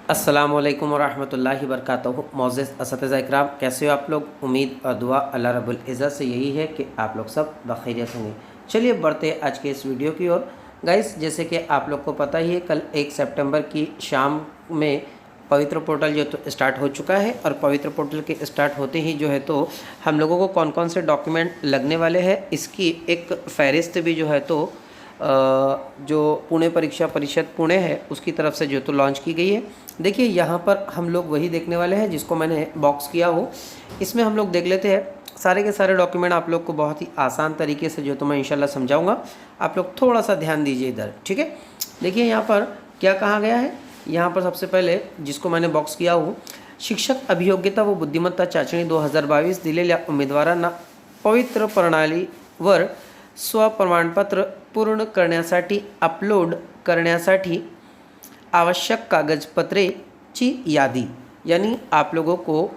अस्सलामुअलैकुम वरहमतुल्लाहि वबरकातुहू। मोअज़्ज़ज़ असातिज़ा इकराम, कैसे हो आप लोग। उम्मीद और दुआ अल्लाह रब्बुल इज़्ज़त से यही है कि आप लोग सब बखैरियत होंगे। चलिए बढ़ते हैं आज के इस वीडियो की ओर। गाइस, जैसे कि आप लोग को पता ही है, कल 1 सितंबर की शाम में पवित्र पोर्टल जो तो स्टार्ट हो चुका है, और पवित्र पोर्टल के स्टार्ट होते ही जो है तो हम लोगों को कौन कौन से डॉक्यूमेंट लगने वाले हैं इसकी एक फ़हरिस्त भी जो है तो जो पुणे परीक्षा परिषद पुणे है उसकी तरफ से जो तो लॉन्च की गई है। देखिए यहाँ पर हम लोग वही देखने वाले हैं जिसको मैंने बॉक्स किया हो। इसमें हम लोग देख लेते हैं सारे के सारे डॉक्यूमेंट। आप लोग को बहुत ही आसान तरीके से जो तो मैं इंशाल्लाह समझाऊंगा, आप लोग थोड़ा सा ध्यान दीजिए इधर, ठीक है। देखिए यहाँ पर क्या कहा गया है। यहाँ पर सबसे पहले जिसको मैंने बॉक्स किया हो, शिक्षक अभियोग्यता व बुद्धिमत्ता चाचणी 2022 दिलेल्या उमेदवारांना पवित्र प्रणालीवर स्वप्रमाणपत्र पूर्ण करण्यासाठी अपलोड करण्यासाठी आवश्यक कागजपत्रेची यादी। यानी आप लोगों को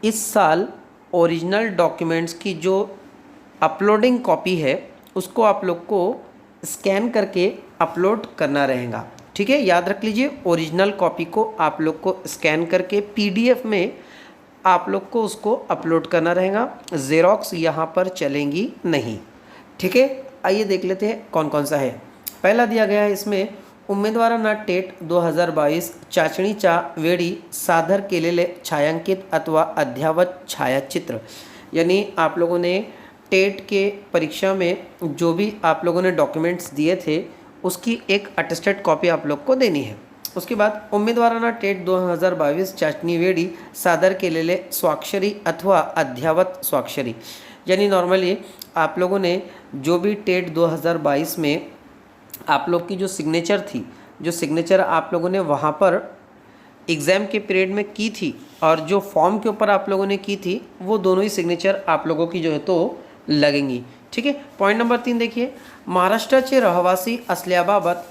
इस साल ओरिजिनल डॉक्यूमेंट्स की जो अपलोडिंग कॉपी है उसको आप लोग को स्कैन करके अपलोड करना रहेगा, ठीक है। याद रख लीजिए, ओरिजिनल कॉपी को आप लोग को स्कैन करके पीडीएफ में आप लोग को उसको अपलोड करना रहेगा। ज़ेरॉक्स यहाँ पर चलेंगी नहीं, ठीक है। आइए देख लेते हैं कौन कौन सा है। पहला दिया गया है इसमें, उमेदवारांना टेट 2022 चाचणीच्या वेळी सादर केलेले छायांकित अथवा अद्ययावत छायाचित्र। यानी आप लोगों ने टेट के परीक्षा में जो भी आप लोगों ने डॉक्यूमेंट्स दिए थे उसकी एक अटेस्टेड कॉपी आप लोग को देनी है। उसके बाद उमेदवारांना टेट 2022 चाचणी वेळी सादर केलेले स्वाक्षरी अथवा अद्ययावत स्वाक्षरी। यानी नॉर्मली आप लोगों ने जो भी टेट 2022 में आप लोग की जो सिग्नेचर थी, जो सिग्नेचर आप लोगों ने वहाँ पर एग्ज़ाम के पीरियड में की थी और जो फॉर्म के ऊपर आप लोगों ने की थी, वो दोनों ही सिग्नेचर आप लोगों की जो है तो लगेंगी, ठीक है। पॉइंट नंबर 3 देखिए, महाराष्ट्राचे रहिवासी असल्याबाबत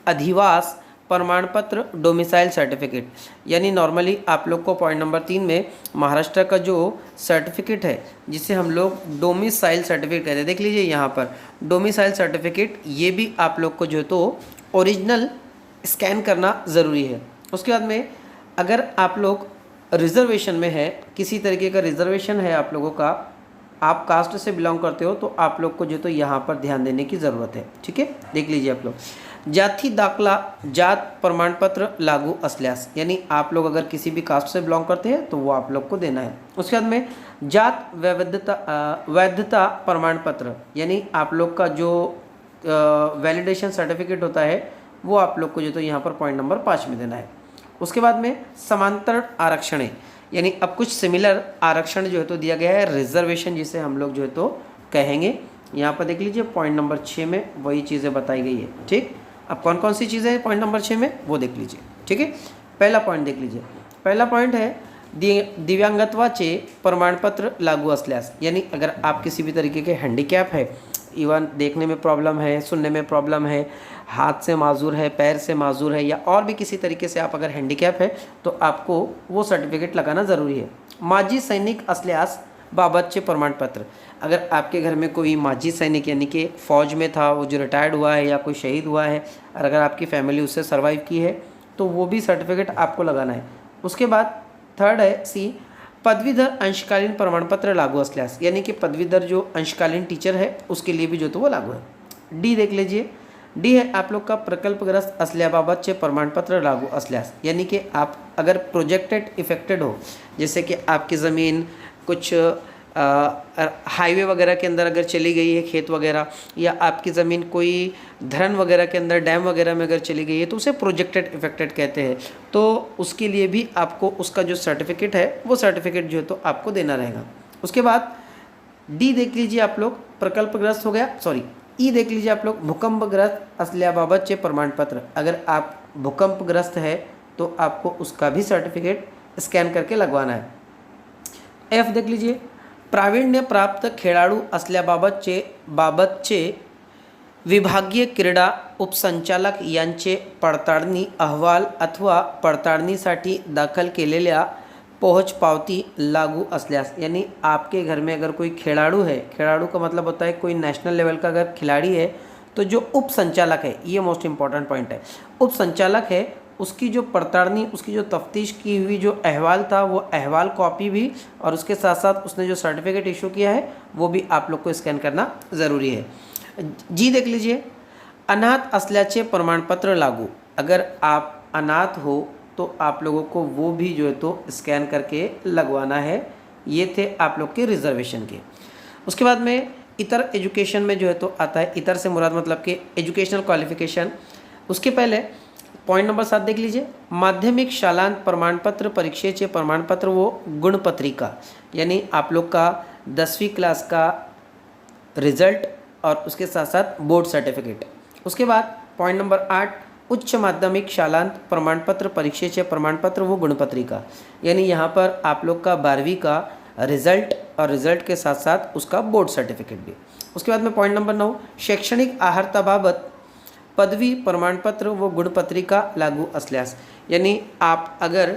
अधिवास प्रमाणपत्र डोमिसाइल सर्टिफिकेट। यानी नॉर्मली आप लोग को पॉइंट नंबर 3 में महाराष्ट्र का जो सर्टिफिकेट है जिसे हम लोग डोमिसाइल सर्टिफिकेट कहते हैं, देख लीजिए यहाँ पर डोमिसाइल सर्टिफिकेट, ये भी आप लोग को जो है तो ओरिजिनल स्कैन करना ज़रूरी है। उसके बाद में अगर आप लोग रिजर्वेशन में है, किसी तरीके का रिजर्वेशन है आप लोगों का, आप कास्ट से बिलोंग करते हो, तो आप लोग को जो तो यहाँ पर ध्यान देने की ज़रूरत है, ठीक है। देख लीजिए आप लोग, जाति दाखला जात प्रमाणपत्र लागू असल्यास। यानी आप लोग अगर किसी भी कास्ट से बिलोंग करते हैं तो वो आप लोग को देना है। उसके बाद में जात वैधता प्रमाणपत्र, यानी आप लोग का जो वैलिडेशन सर्टिफिकेट होता है वो आप लोग को जो तो यहाँ पर पॉइंट नंबर 5 में देना है। उसके बाद में समांतर आरक्षण है, यानी अब कुछ सिमिलर आरक्षण जो है तो दिया गया है, रिजर्वेशन जिसे हम लोग जो है तो कहेंगे। यहाँ पर देख लीजिए पॉइंट नंबर 6 में वही चीज़ें बताई गई है, ठीक। अब कौन कौन सी चीज़ें हैं पॉइंट नंबर 6 में वो देख लीजिए, ठीक है। पहला पॉइंट देख लीजिए, पहला पॉइंट है दिव्यांगत्वाचे प्रमाणपत्र लागू असल्यास। यानी अगर आप किसी भी तरीके के हैंडीकैप है, इवन देखने में प्रॉब्लम है, सुनने में प्रॉब्लम है, हाथ से माजूर है, पैर से माजूर है, या और भी किसी तरीके से आप अगर हैंडीकैप है तो आपको वो सर्टिफिकेट लगाना ज़रूरी है। माजी सैनिक असल्यास बाबतचे प्रमाणपत्र। अगर आपके घर में कोई माजी सैनिक यानी कि फ़ौज में था, वो जो रिटायर्ड हुआ है या कोई शहीद हुआ है, और अगर आपकी फैमिली उससे सर्वाइव की है तो वो भी सर्टिफिकेट आपको लगाना है। उसके बाद थर्ड है सी, पदवीधर अंशकालीन प्रमाणपत्र लागू असल्यास। यानी कि पदवीधर जो अंशकालीन टीचर है उसके लिए भी जो तो वो लागू है। डी देख लीजिए, डी है आप लोग का प्रकल्पग्रस्त असल्याबाबतचे प्रमाणपत्र लागू असल्यास। यानी कि आप अगर प्रोजेक्टेड इफेक्टेड हो, जैसे कि आपकी ज़मीन कुछ हाईवे वगैरह के अंदर अगर चली गई है, खेत वगैरह, या आपकी ज़मीन कोई धरण वगैरह के अंदर, डैम वगैरह में अगर चली गई है तो उसे प्रोजेक्टेड इफेक्टेड कहते हैं। तो उसके लिए भी आपको उसका जो सर्टिफिकेट है वो सर्टिफिकेट जो है तो आपको देना रहेगा। उसके बाद डी देख लीजिए आप लोग, प्रकल्पग्रस्त हो गया, सॉरी ई देख लीजिए आप लोग, भूकंपग्रस्त असल्याबाबतचे प्रमाणपत्र। अगर आप भूकंपग्रस्त है तो आपको उसका भी सर्टिफिकेट स्कैन करके लगवाना है। एफ देख लीजिए, प्रावीण्य प्राप्त खेळाडू बाबतचे विभागीय क्रीडा उपसंचालक यांचे पडताळणी अहवाल अथवा पडताळणीसाठी दाखल केलेल्या पोहोचपावती लागू असल्यास। यानी आपके घर में अगर कोई खिलाड़ू है, खिलाड़ू का मतलब होता है कोई नेशनल लेवल का अगर खिलाड़ी है, तो जो उप संचालक है, ये मोस्ट इंपॉर्टेंट पॉइंट है, उप संचालक है उसकी जो पड़ताड़नी, उसकी जो तफ्तीश की हुई जो अहवाल था वो अहवाल कॉपी भी, और उसके साथ साथ उसने जो सर्टिफिकेट इशू किया है वो भी आप लोग को स्कैन करना ज़रूरी है। जी देख लीजिए, अनाथ असल्याचे प्रमाणपत्र लागू। अगर आप अनाथ हो तो आप लोगों को वो भी जो है तो स्कैन करके लगवाना है। ये थे आप लोग के रिजर्वेशन के। उसके बाद में इतर एजुकेशन में जो है तो आता है, इतर से मुराद मतलब कि एजुकेशनल क्वालिफिकेशन। उसके पहले पॉइंट नंबर 7 देख लीजिए, माध्यमिक शालांत प्रमाणपत्र परीक्षेचे प्रमाणपत्र वो गुणपत्रिका, यानी आप लोग का 10वीं क्लास का रिजल्ट और उसके साथ साथ बोर्ड सर्टिफिकेट। उसके बाद पॉइंट नंबर 8, उच्च माध्यमिक शालांत प्रमाणपत्र परीक्षेचे प्रमाणपत्र वो गुणपत्रिका, यानी यहाँ पर आप लोग का 12वीं का रिजल्ट और रिजल्ट के साथ साथ उसका बोर्ड सर्टिफिकेट भी। उसके बाद में पॉइंट नंबर 9, शैक्षणिक आहारताबाबत पदवी प्रमाणपत्र व गुणपत्रिका लागू असल्यास, यानी आप अगर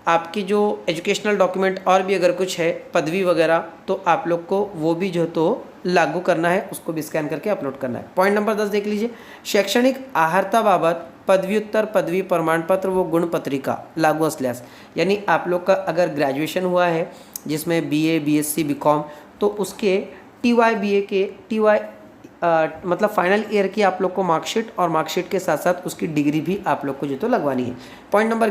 आपकी जो एजुकेशनल डॉक्यूमेंट और भी अगर कुछ है पदवी वगैरह, तो आप लोग को वो भी जो तो लागू करना है, उसको भी स्कैन करके अपलोड करना है। पॉइंट नंबर 10 देख लीजिए, शैक्षणिक आहारताबाबत पदव्युत्तर पदवी प्रमाणपत्र व गुणपत्रिका लागू असल्यास, यानी आप लोग का अगर ग्रेजुएशन हुआ है जिसमें BA BSc BCom, तो उसके TY BA के TY मतलब फाइनल ईयर की आप लोग को मार्कशीट और मार्कशीट के साथ साथ उसकी डिग्री भी आप लोग को जो तो लगवानी है। पॉइंट नंबर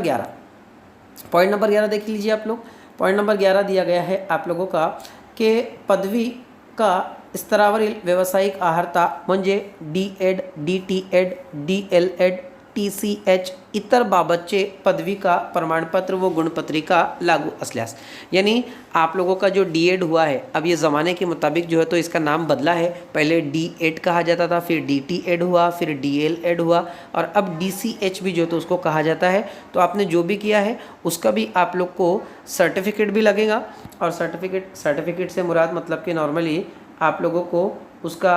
11 देख लीजिए आप लोग। पॉइंट नंबर 11 दिया गया है आप लोगों का कि पदवी का स्तरावरील व्यावसायिक आहारता म्हणजे D.Ed, DTEd, DLEd, TCH इतर बाबतचे पदवी का प्रमाणपत्र व गुणपत्रिका लागू असल्यास, यानी आप लोगों का जो D.Ed हुआ है, अब ये ज़माने के मुताबिक जो है तो इसका नाम बदला है। पहले D.Ed कहा जाता था, फिर DTEd हुआ, फिर DLEd हुआ, और अब DCH भी जो है तो उसको कहा जाता है। तो आपने जो भी किया है उसका भी आप लोग को सर्टिफिकेट भी लगेगा, और सर्टिफिकेट से मुराद मतलब कि नॉर्मली आप लोगों को उसका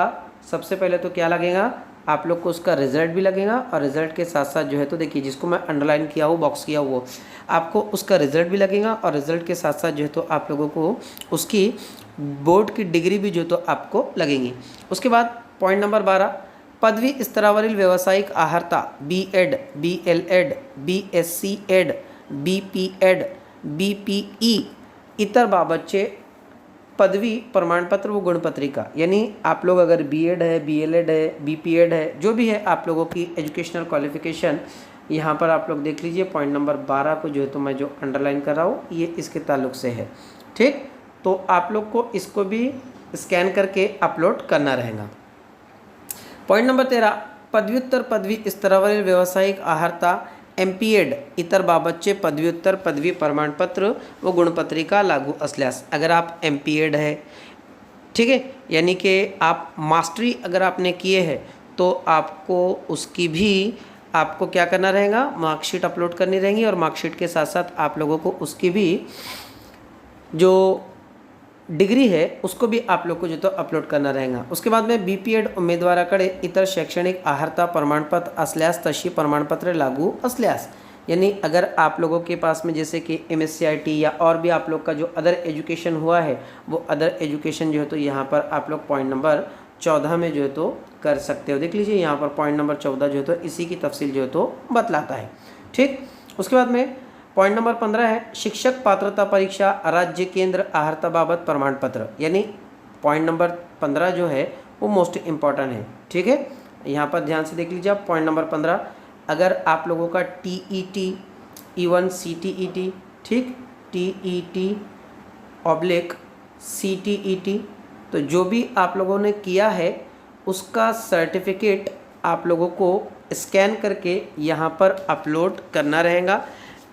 सबसे पहले तो क्या लगेगा, आप लोग को उसका रिज़ल्ट भी लगेगा, और रिज़ल्ट के साथ साथ जो है तो देखिए जिसको मैं अंडरलाइन किया हूँ, बॉक्स किया वो आपको उसका रिज़ल्ट भी लगेगा, और रिज़ल्ट के साथ साथ जो है तो आप लोगों को उसकी बोर्ड की डिग्री भी जो तो आपको लगेंगी। उसके बाद पॉइंट नंबर 12, पदवी स्तरावरील व्यावसायिक आहारता B.Ed, BLEd, BSc.Ed, BPEd, BPE इतर बाबतचे पदवी प्रमाणपत्र व गुणपत्रिका, यानी आप लोग अगर B.Ed है, BLEd है, BPEd है, जो भी है आप लोगों की एजुकेशनल क्वालिफिकेशन, यहाँ पर आप लोग देख लीजिए पॉइंट नंबर 12 को जो है तो मैं जो अंडरलाइन कर रहा हूँ ये इसके ताल्लुक से है। ठीक, तो आप लोग को इसको भी स्कैन करके अपलोड करना रहेगा। पॉइंट नंबर 13, पदव्युत्तर पदवी स्तरावरील व्यावसायिक आहारता MPEd इतर बाबतचे पदव्युत्तर पदवी प्रमाणपत्र व गुणपत्रिका लागू असल्यास, अगर आप MPEd है, ठीक है, यानी कि आप मास्टरी अगर आपने किए हैं तो आपको उसकी भी आपको क्या करना रहेगा, मार्कशीट अपलोड करनी रहेगी, और मार्कशीट के साथ साथ आप लोगों को उसकी भी जो डिग्री है उसको भी आप लोग को जो तो अपलोड करना रहेगा। उसके बाद में BPEd उमेदवाराकडे इतर शैक्षणिक आहारता प्रमाणपत्र असल्यास तशी प्रमाणपत्र लागू असल्यास, यानी अगर आप लोगों के पास में जैसे कि MSc या और भी आप लोग का जो अदर एजुकेशन हुआ है, वो अदर एजुकेशन जो है तो यहाँ पर आप लोग पॉइंट नंबर 14 में जो है तो कर सकते हो। देख लीजिए यहाँ पर पॉइंट नंबर 14 जो है तो इसी की तफसील जो है तो बतलाता है। ठीक, उसके बाद में पॉइंट नंबर 15 है शिक्षक पात्रता परीक्षा राज्य केंद्र आहारताबाबत प्रमाणपत्र, यानी पॉइंट नंबर 15 जो है वो मोस्ट इम्पॉर्टेंट है। ठीक है, यहाँ पर ध्यान से देख लीजिए आप पॉइंट नंबर 15, अगर आप लोगों का TET इवन CTET, ठीक, TET/CTET, तो जो भी आप लोगों ने किया है उसका सर्टिफिकेट आप लोगों को स्कैन करके यहाँ पर अपलोड करना रहेगा।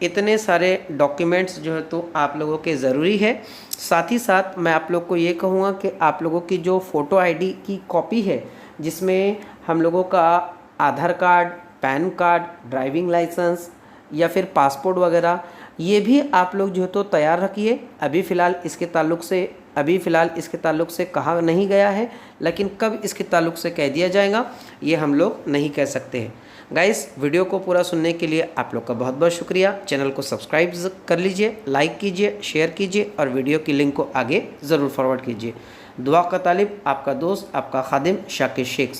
इतने सारे डॉक्यूमेंट्स जो है तो आप लोगों के ज़रूरी है। साथ ही साथ मैं आप लोग को ये कहूँगा कि आप लोगों की जो फ़ोटो ID की कॉपी है, जिसमें हम लोगों का Aadhaar card, PAN card, driving licence या फिर पासपोर्ट वगैरह, ये भी आप लोग जो है तो तैयार रखिए। अभी फ़िलहाल इसके ताल्लुक से कहा नहीं गया है, लेकिन कब इसके ताल्लुक से कह दिया जाएगा ये हम लोग नहीं कह सकते हैं। गाइस, वीडियो को पूरा सुनने के लिए आप लोग का बहुत बहुत शुक्रिया। चैनल को सब्सक्राइब कर लीजिए, लाइक कीजिए, शेयर कीजिए, और वीडियो की लिंक को आगे ज़रूर फॉरवर्ड कीजिए। दुआ का तालिब आपका दोस्त, आपका खादिम शाकिर शेख।